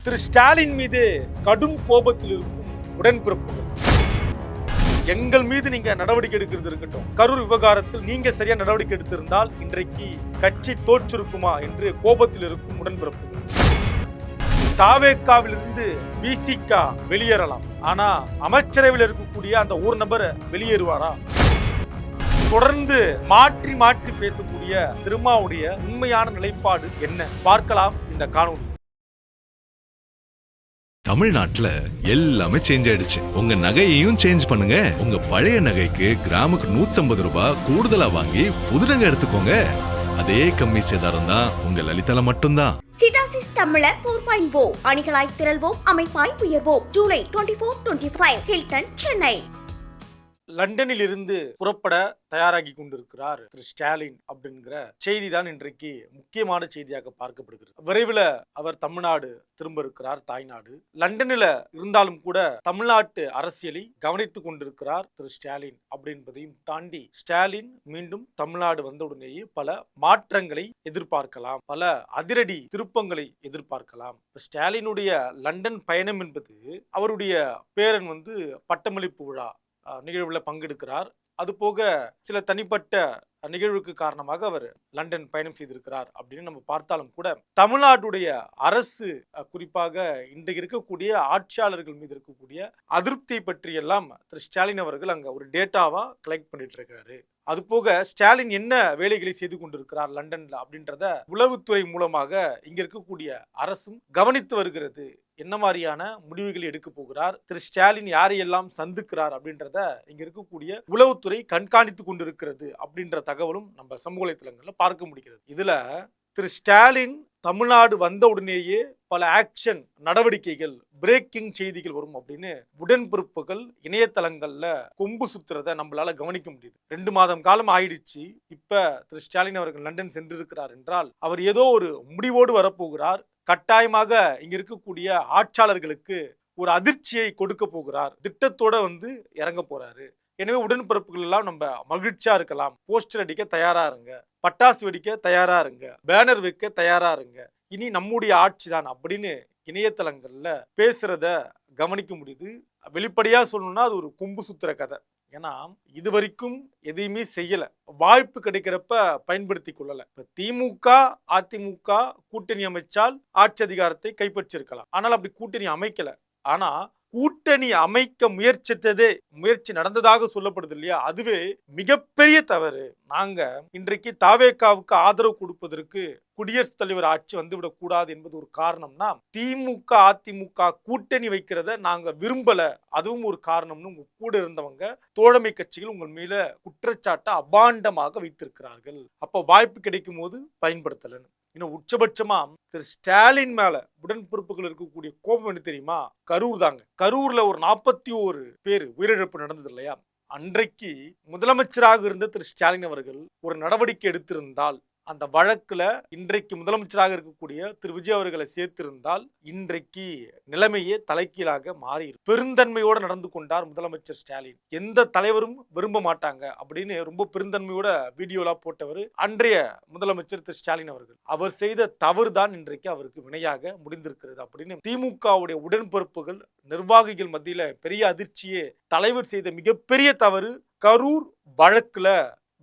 திரு ஸ்டாலின் மீது கடும் கோபத்தில் இருக்கும் உடன்பிறப்புகள் எங்கள் மீது நீங்க நடவடிக்கை எடுக்கிறது இருக்கட்டும், கரூர் விவகாரத்தில் நீங்க சரியா நடவடிக்கை எடுத்திருந்தால் இன்றைக்கு கட்சி தோற்றிருக்குமா என்று கோபத்தில் இருக்கும் உடன்பிறப்புகள். தாவேக்காவிலிருந்து விசிகா வெளியேறலாம், ஆனா அமைச்சரவையில் இருக்கக்கூடிய அந்த ஒரு நபர் வெளியேறுவாரா? தொடர்ந்து மாற்றி மாற்றி பேசக்கூடிய திருமாவுடைய உண்மையான நிலைப்பாடு என்ன பார்க்கலாம் இந்த காணொலி. தமிழ்நாட்டுல எல்லாமே சேஞ்ச் ஆயிடுச்சு. உங்க நகையையும் சேஞ்ச் பண்ணுங்க. உங்க பழைய நகைக்கு கிராமுக்கு 150 ரூபாய் கூடுதலா வாங்கி புது நகை எடுத்துக்கோங்க. அதே கம்மி சேதாரம் தான் உங்க லலிதால மட்டும்தான். சிட்டாசிஸ் தமிழர் 4.0 அணிகளாய் திரள்வோம், அமைப்பாய் உயர்வோம். ஜூலை 24-25 ஹில்டன், சென்னை. லண்டனில் இருந்து புறப்பட தயாராகி கொண்டிருக்கிறார் திரு ஸ்டாலின் அப்படிங்கிற செய்தி தான் இன்றைக்கு முக்கியமான செய்தியாக பார்க்கப்படுகிறது. விரைவில் அவர் தமிழ்நாடு திரும்ப இருக்கிறார், தாய்நாடு. லண்டனில் இருந்தாலும் கூட தமிழ்நாட்டு அரசியலை கவனித்துக் கொண்டிருக்கிறார் திரு ஸ்டாலின் அப்படின்பதையும் தாண்டி ஸ்டாலின் மீண்டும் தமிழ்நாடு வந்தவுடனேயே பல மாற்றங்களை எதிர்பார்க்கலாம், பல அதிரடி திருப்பங்களை எதிர்பார்க்கலாம். ஸ்டாலினுடைய லண்டன் பயணம் என்பது அவருடைய பேரன் பட்டமளிப்பு விழா நிகழ்வுல பங்கெடுக்கிறார். அது போக சில தனிப்பட்ட நிகழ்வுக்கு காரணமாக அவர் லண்டன் பயணம் செய்திருக்கிறார் அப்படின்னு நம்ம பார்த்தாலும் கூட தமிழ்நாட்டுடைய அரசு, குறிப்பாக இன்றைக்கு இருக்கக்கூடிய ஆட்சியாளர்கள் மீது இருக்கக்கூடிய அதிருப்தியை பற்றி எல்லாம் திரு ஸ்டாலின் அவர்கள் அங்க ஒரு டேட்டாவா கலெக்ட் பண்ணிட்டு இருக்காரு. அது போக ஸ்டாலின் என்ன வேலைகளை செய்து கொண்டிருக்கிறார் லண்டன்ல அப்படின்றத உளவுத்துறை மூலமாக இங்க இருக்கக்கூடிய அரசும் கவனித்து வருகிறது. என்ன மாதிரியான முடிவுகளை எடுக்க போகிறார் திரு ஸ்டாலின், யாரையெல்லாம் சந்திக்கிறார் அப்படின்றத இங்க இருக்கக்கூடிய உளவுத்துறை கண்காணித்து கொண்டிருக்கிறது அப்படின்ற தகவலும் நம்ம சமூக வலைத்தளங்கள்ல பார்க்க முடிகிறது. இதுல திரு ஸ்டாலின் தமிழ்நாடு வந்த உடனேயே பல ஆக்ஷன் நடவடிக்கைகள், பிரேக்கிங் செய்திகள் வரும் அப்படின்னு உடன்பிறப்புகள் இணையதளங்கள்ல கொம்பு சுத்துறத நம்மளால கவனிக்க முடியுது. 2 மாதம் காலம் ஆயிடுச்சு. இப்ப திரு ஸ்டாலின் அவர்கள் லண்டன் சென்றிருக்கிறார் என்றால் அவர் ஏதோ ஒரு முடிவோடு வரப்போகிறார். கட்டாயமாக இங்க இருக்கக்கூடிய ஆட்சியாளர்களுக்கு ஒரு அதிர்ச்சியை கொடுக்க போகிறார். திட்டத்தோட இறங்க போறாரு. எனவே உடன்பிறப்புகள் எல்லாம் நம்ம மகிழ்ச்சியா இருக்கலாம். போஸ்டர் அடிக்க தயாரா இருங்க, பட்டாசு வெடிக்க தயாரா இருங்க, பேனர் வைக்க தயாரா இருங்க, இனி நம்முடைய ஆட்சி தான் அப்படின்னு இணையதளங்கள்ல பேசுறத கவனிக்க முடியுது. வெளிப்படையா சொல்லணும்னா அது ஒரு கொம்பு சுத்துற கதை. ஏன்னா இது வரைக்கும் எதையுமே செய்யல, வாய்ப்பு கிடைக்கிறப்ப பயன்படுத்தி கொள்ளல. இப்ப திமுக அதிமுக கூட்டணி அமைச்சால் ஆட்சி அதிகாரத்தை கைப்பற்றிருக்கலாம். ஆனால் அப்படி கூட்டணி அமைக்கல. ஆனா கூட்டணி அமைக்க முயற்சி நடந்ததாக சொல்லப்படுது இல்லையா, அதுவே மிகப்பெரிய தவறு. நாங்க இன்றைக்கு தாவேக்காவுக்கு ஆதரவு கொடுப்பதற்கு குடியரசுத் தலைவர் ஆட்சி வந்துவிடக் கூடாது என்பது ஒரு காரணம்னா, திமுக அதிமுக கூட்டணி வைக்கிறத நாங்க விரும்பல, அதுவும் ஒரு காரணம்னு உங்க கூட இருந்தவங்க தோழமை கட்சிகள் உங்கள் மேல குற்றச்சாட்டை அபாண்டமாக வைத்திருக்கிறார்கள். அப்ப வாய்ப்பு கிடைக்கும் போது பயன்படுத்தலன்னு. இன்னும் உச்சபட்சமா திரு ஸ்டாலின் மேல உடன்பிறப்புகள் இருக்கக்கூடிய கோபம் என்ன தெரியுமா? கரூர் தாங்க. கரூர்ல ஒரு 41 பேர் உயிரிழப்பு நடந்தது இல்லையா? அன்றைக்கு முதலமைச்சராக இருந்த திரு ஸ்டாலின் அவர்கள் ஒரு நடவடிக்கை எடுத்திருந்தால், அந்த வழக்குல இன்றைக்கு முதலமைச்சராக இருக்கக்கூடிய திரு விஜய் அவர்களை சேர்த்திருந்தால் இன்றைக்கு நிலைமையே தலைகீழாக மாறி பெருந்தன்மையோடு நடந்து கொண்டார் முதலமைச்சர் ஸ்டாலின். எந்த தலைவரும் விரும்ப மாட்டாங்க அப்படின்னு ரொம்ப பெருந்தன்மையோட வீடியோலாம் போட்டவர் அன்றைய முதலமைச்சர் திரு ஸ்டாலின் அவர்கள். அவர் செய்த தவறு தான் இன்றைக்கு அவருக்கு வினையாக முடிந்திருக்கிறது அப்படின்னு திமுகவுடைய உடன்பிறப்புகள் நிர்வாகிகள் மத்தியில பெரிய அதிர்ச்சியே. தலைவர் செய்த மிகப்பெரிய தவறு கரூர் வழக்குல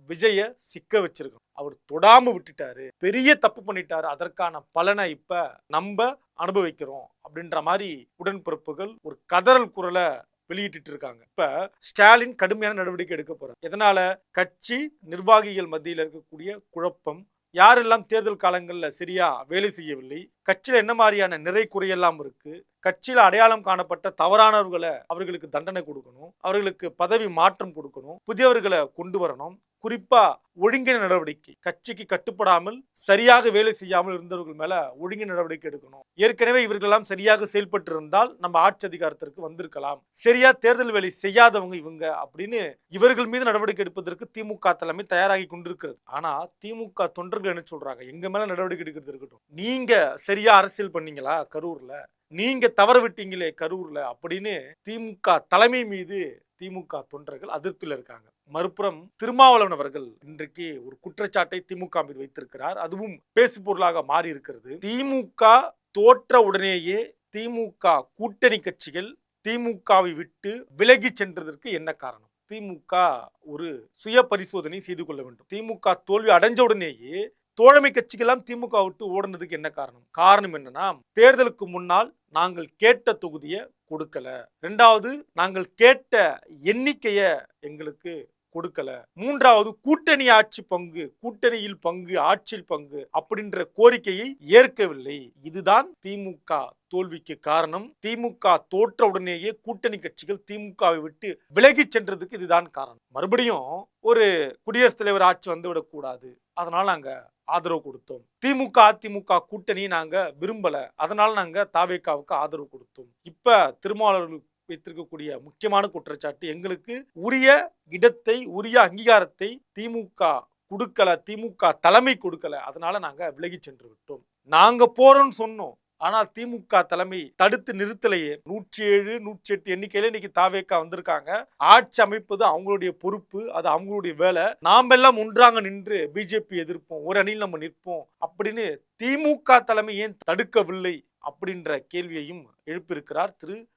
விஜய சிக்க வச்சிருக்கோம். அவர் தொடாம விட்டுட்டாரு, பெரிய தப்பு பண்ணிட்டாரு. அதற்கான பலனை இப்ப நம்ம அனுபவிக்கிறோம் அப்படின்ற மாதிரி உடன்பிறப்புகள் ஒரு கதறல் குரலை வெளியிட்டு இருக்காங்க. இப்ப ஸ்டாலின் கடுமையான நடவடிக்கை எடுக்க போறார். எதனால? கட்சி நிர்வாகிகள் மத்தியில் இருக்கக்கூடிய குழப்பம், யாரெல்லாம் தேர்தல் காலங்கள்ல சரியா வேலை செய்யவில்லை, கட்சியில என்ன மாதிரியான நிறை குறையெல்லாம் இருக்கு, கட்சியில அடையாளம் காணப்பட்ட தவறானவர்களை அவர்களுக்கு தண்டனை கொடுக்கணும், அவர்களுக்கு பதவி மாற்றம் கொடுக்கணும், புதியவர்களை கொண்டு வரணும். குறிப்பா ஒழுங்கின நடவடிக்கை, கட்சிக்கு கட்டுப்படாமல் சரியாக வேலை செய்யாமல் இருந்தவர்கள் மேல ஒழுங்கின நடவடிக்கை எடுக்கணும். ஏற்கனவே இவர்கள் எல்லாம் சரியாக செயல்பட்டு இருந்தால் நம்ம ஆட்சி அதிகாரத்திற்கு வந்திருக்கலாம். சரியா தேர்தல் வேலை செய்யாதவங்க இவங்க அப்படின்னு இவர்கள் மீது நடவடிக்கை எடுப்பதற்கு திமுக தலைமை தயாராகி கொண்டிருக்கிறது. ஆனா திமுக தொண்டர்கள் என்ன சொல்றாங்க? எங்க மேல நடவடிக்கை எடுக்கிறது இருக்கட்டும், நீங்க சரியா அரசியல் பண்ணீங்களா கரூர்ல, நீங்க தவற விட்டீங்களே கரூர்ல அப்படின்னு திமுக தலைமை மீது திமுக தொண்டர்கள் அதிருப்தியில் இருக்காங்க. மறுபுறம் திருமாவளவன் அவர்கள் இன்றைக்கு ஒரு குற்றச்சாட்டை திமுக மீது வைத்திருக்கிறார். அதுவும் பேசு பொருளாக மாறி இருக்கிறது. திமுக தோற்ற உடனேயே திமுக கூட்டணி கட்சிகள் திமுகவை விட்டு விலகி சென்றதற்கு என்ன காரணம்? திமுக ஒரு சுய பரிசோதனை செய்து கொள்ள வேண்டும். திமுக தோல்வி அடைஞ்ச உடனேயே தோழமை கட்சிகள்லாம் திமுக விட்டு ஓடுனதுக்கு என்ன காரணம்? காரணம் என்னன்னா, தேர்தலுக்கு முன்னால் நாங்கள் கேட்ட தொகுதியை கொடுக்கல, இரண்டாவது நாங்கள் கேட்ட எண்ணிக்கைய எங்களுக்கு கொடுக்கல, மூன்றாவது கூட்டணி ஆட்சி பங்கு, கூட்டணியில் பங்கு, ஆட்சியில் பங்கு அப்படின்ற கோரிக்கையை ஏற்கவில்லை. இதுதான் திமுக தோல்விக்கு காரணம். திமுக தோற்ற உடனேயே கூட்டணி கட்சிகள் திமுகவை விட்டு விலகி சென்றதுக்கு இதுதான் காரணம். மறுபடியும் ஒரு குடியரசுத் தலைவர் ஆட்சி வந்துவிடக் கூடாது, அதனால நாங்க ஆதரவு கொடுத்தோம். திமுக அதிமுக கூட்டணி நாங்க விரும்பல, அதனால நாங்க தாவேகாவுக்கு ஆதரவு கொடுத்தோம். இப்ப திருமாவளவர்கள் வைத்திருக்கக்கூடிய முக்கியமான குற்றச்சாட்டு, எங்களுக்கு உரிய இடத்தை உரிய அங்கீகாரத்தை திமுக கொடுக்கல, திமுக தலைமை கொடுக்கல, அதனால நாங்க விலகி சென்று விட்டோம். நாங்க போறோம்னு சொன்னோம், ஆனா திமுக தலைமை தடுத்து நிறுத்தலையே. 107 108 எண்ணிக்கையில இன்னைக்கு தாவேகா வந்திருக்காங்க. ஆட்சி அமைப்பது அவங்களுடைய பொறுப்பு, அது அவங்களுடைய வேலை. நாம எல்லாம் ஒன்றாங்க நின்று பிஜேபி எதிர்ப்போம், ஒரு அணியில் நம்ம நிற்போம் அப்படின்னு திமுக தலைமை ஏன் தடுக்கவில்லை அப்படின்ற கேள்வியையும் எழுப்பியிருக்கிறார்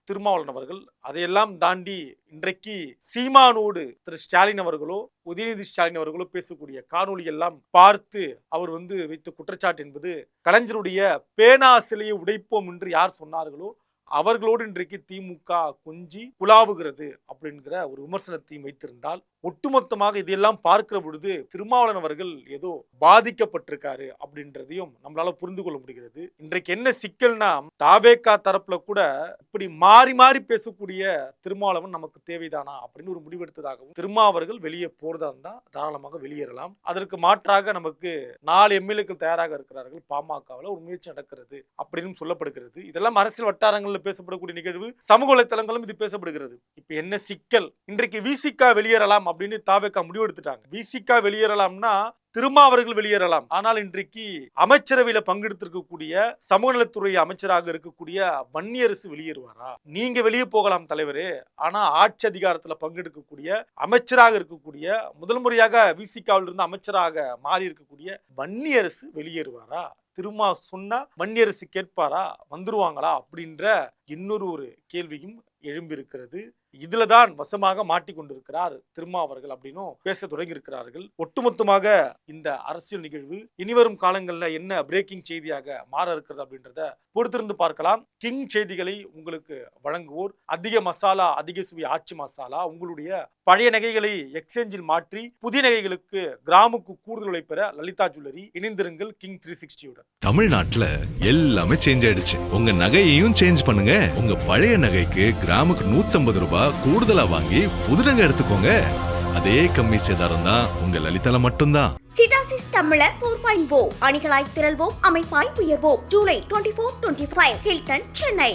திருமாவளவன் அவர்கள். அதையெல்லாம் தாண்டி இன்றைக்கு சீமானோடு திரு ஸ்டாலின் அவர்களோ உதயநிதி ஸ்டாலின் அவர்களோ பேசக்கூடிய காணொலி எல்லாம் பார்த்து அவர் வைத்த குற்றச்சாட்டு என்பது, கலைஞருடைய பேனா சிலையை உடைப்போம் என்று யார் சொன்னார்களோ அவர்களோடு இன்றைக்கு திமுக கொஞ்சி குழாவுகிறது அப்படிங்கிற ஒரு விமர்சனத்தையும் வைத்திருந்தால், ஒட்டுமொத்தமாக இதையெல்லாம் பார்க்கிற பொழுது திருமாவளவன் அவர்கள் ஏதோ பாதிக்கப்பட்டிருக்காரு அப்படின்றதையும் நம்மளால புரிந்து கொள்ள முடிகிறது. இன்றைக்கு என்ன சிக்கல்னா, தாவேகா தரப்புல கூட இப்படி மாறி மாறி பேசக்கூடிய திருமாவளவன் நமக்கு தேவைதானா அப்படின்னு ஒரு முடிவெடுத்ததாகவும், திருமாவர்கள் வெளியே போறதா இருந்தா தாராளமாக வெளியேறலாம், அதற்கு மாற்றாக நமக்கு 4 எம்எல்ஏக்கள் தயாராக இருக்கிறார்கள், பாமகவில் ஒரு முயற்சி நடக்கிறது அப்படின்னு சொல்லப்படுகிறது. இதெல்லாம் அரசியல் வட்டாரங்கள் பேசப்படக்கூடிய நிகழ்வு, சமூக வலைத்தளங்களும் இது பேசப்படுகிறது. இப்ப என்ன சிக்கல், இன்றைக்கு விசிகா வெளியேறலாம் அப்படின்னு தாவேகா முடிவெடுத்துட்டாங்க. விசிகா வெளியேறலாம்னா திருமாவர்கள் வெளியேறலாம், ஆனால் இன்றைக்கு அமைச்சரவையில பங்கெடுத்திருக்கக்கூடிய சமூக நலத்துறை அமைச்சராக இருக்கக்கூடிய வன்னியரசு வெளியேறுவாரா? நீங்க வெளியே போகலாம் தலைவரே, ஆனா ஆட்சி அதிகாரத்துல பங்கெடுக்கக்கூடிய அமைச்சராக இருக்கக்கூடிய முதல் முறையாக விசிகாவில் இருந்து அமைச்சராக மாறி இருக்கக்கூடிய வன்னியரசு வெளியேறுவாரா? திருமா சொன்னா வன்னியரசு கேட்பாரா, வந்துருவாங்களா அப்படின்ற இன்னொரு கேள்வியும் எழும்பியிருக்கிறது. இதுலதான் வசமாக மாட்டிக்கொண்டிருக்கிறார் திருமாவர்கள் அப்படின்னும் பேச தொடங்கி இருக்கிறார்கள். ஒட்டுமொத்தமாக இந்த அரசியல் நிகழ்வு இனிவரும் காலங்கள்ல என்ன பிரேக்கிங் செய்தியாக மாற இருக்கிறது அப்படின்றத பொறுத்திருந்து பார்க்கலாம். கிங் செய்திகளை உங்களுக்கு வழங்குவோர் அதிக மசாலா, அதிக சுவை ஆச்சி மசாலா. உங்களுடைய பழைய நகைகளை எக்ஸ்சேஞ்சில் மாற்றி புதிய நகைகளுக்கு கிராமுக்கு கூடுதல் விலை பெற லலிதா ஜுவல்லரி. இணைந்திருங்கள் கிங் 360 தமிழ்நாட்டுல எல்லாமே சேஞ்ச் ஆயிடுச்சு. உங்க நகையையும் சேஞ்ச் பண்ணுங்க. உங்க பழைய நகைக்கு கிராமுக்கு 150 ரூபாய் கூடுதலா வாங்கி புது நகை எடுத்துக்கோங்க. அதே கம்மி சேதாரம் தான் உங்க லலிதால மட்டும்தான். சிட்டாசிஸ் தமிழர் 4.0 அணிகளாய் திரள்வோம், அமைப்பாய் உயர்வோம். ஜூலை 24-25 ஹில்டன், சென்னை.